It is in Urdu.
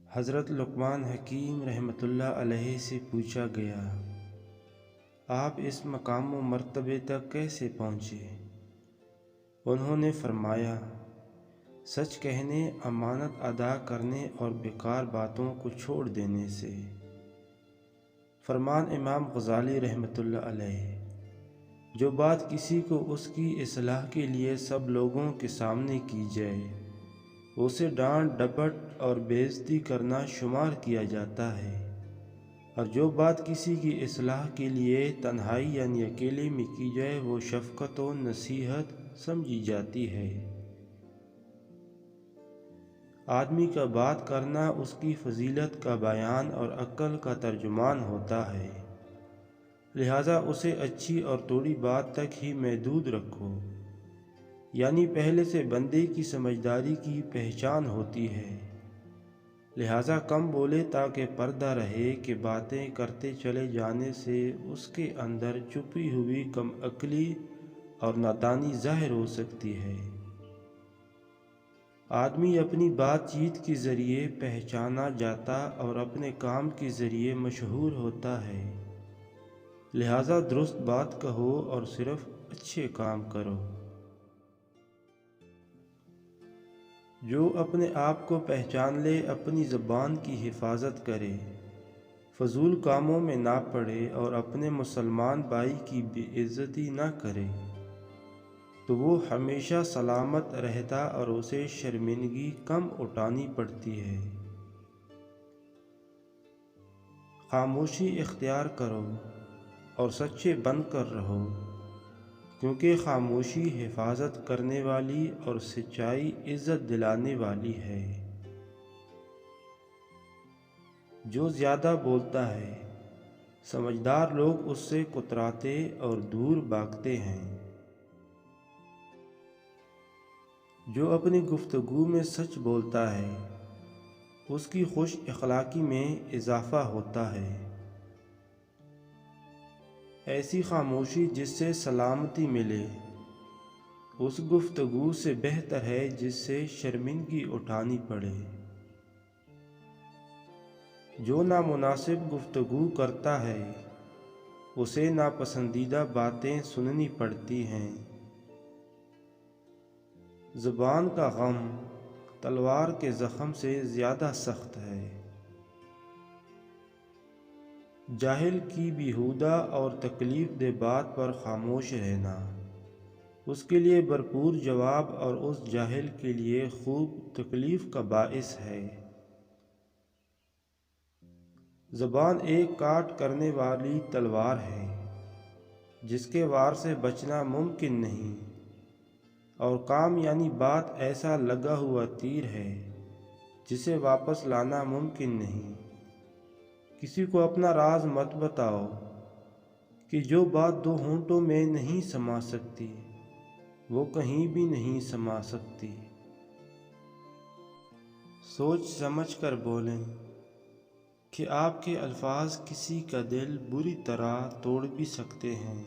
حضرت لقمان حکیم رحمۃ اللہ علیہ سے پوچھا گیا، آپ اس مقام و مرتبے تک کیسے پہنچے؟ انہوں نے فرمایا، سچ کہنے، امانت ادا کرنے اور بیکار باتوں کو چھوڑ دینے سے۔ فرمان امام غزالی رحمۃ اللہ علیہ، جو بات کسی کو اس کی اصلاح کے لیے سب لوگوں کے سامنے کی جائے، اسے ڈانٹ ڈپٹ اور بے عزتی کرنا شمار کیا جاتا ہے، اور جو بات کسی کی اصلاح کے لیے تنہائی یعنی اکیلے میں کی جائے وہ شفقت و نصیحت سمجھی جاتی ہے۔ آدمی کا بات کرنا اس کی فضیلت کا بیان اور عقل کا ترجمان ہوتا ہے، لہذا اسے اچھی اور تھوڑی بات تک ہی محدود رکھو، یعنی پہلے سے بندے کی سمجھداری کی پہچان ہوتی ہے، لہذا کم بولے تاکہ پردہ رہے کہ باتیں کرتے چلے جانے سے اس کے اندر چھپی ہوئی کم عقلی اور نادانی ظاہر ہو سکتی ہے۔ آدمی اپنی بات چیت کے ذریعے پہچانا جاتا اور اپنے کام کے ذریعے مشہور ہوتا ہے، لہذا درست بات کہو اور صرف اچھے کام کرو۔ جو اپنے آپ کو پہچان لے، اپنی زبان کی حفاظت کرے، فضول کاموں میں نہ پڑے اور اپنے مسلمان بھائی کی بے عزتی نہ کرے، تو وہ ہمیشہ سلامت رہتا اور اسے شرمندگی کم اٹھانی پڑتی ہے۔ خاموشی اختیار کرو اور سچے بن کر رہو، کیونکہ خاموشی حفاظت کرنے والی اور سچائی عزت دلانے والی ہے۔ جو زیادہ بولتا ہے، سمجھدار لوگ اس سے کتراتے اور دور بھاگتے ہیں۔ جو اپنی گفتگو میں سچ بولتا ہے، اس کی خوش اخلاقی میں اضافہ ہوتا ہے۔ ایسی خاموشی جس سے سلامتی ملے، اس گفتگو سے بہتر ہے جس سے شرمندگی اٹھانی پڑے۔ جو نامناسب گفتگو کرتا ہے، اسے ناپسندیدہ باتیں سننی پڑتی ہیں۔ زبان کا غم تلوار کے زخم سے زیادہ سخت ہے۔ جاہل کی بیہودہ اور تکلیف دہ بات پر خاموش رہنا اس کے لیے بھرپور جواب اور اس جاہل کے لیے خوب تکلیف کا باعث ہے۔ زبان ایک کاٹ کرنے والی تلوار ہے جس کے وار سے بچنا ممکن نہیں، اور کام یعنی بات ایسا لگا ہوا تیر ہے جسے واپس لانا ممکن نہیں۔ کسی کو اپنا راز مت بتاؤ کہ جو بات دو ہونٹوں میں نہیں سما سکتی وہ کہیں بھی نہیں سما سکتی۔ سوچ سمجھ کر بولیں کہ آپ کے الفاظ کسی کا دل بری طرح توڑ بھی سکتے ہیں۔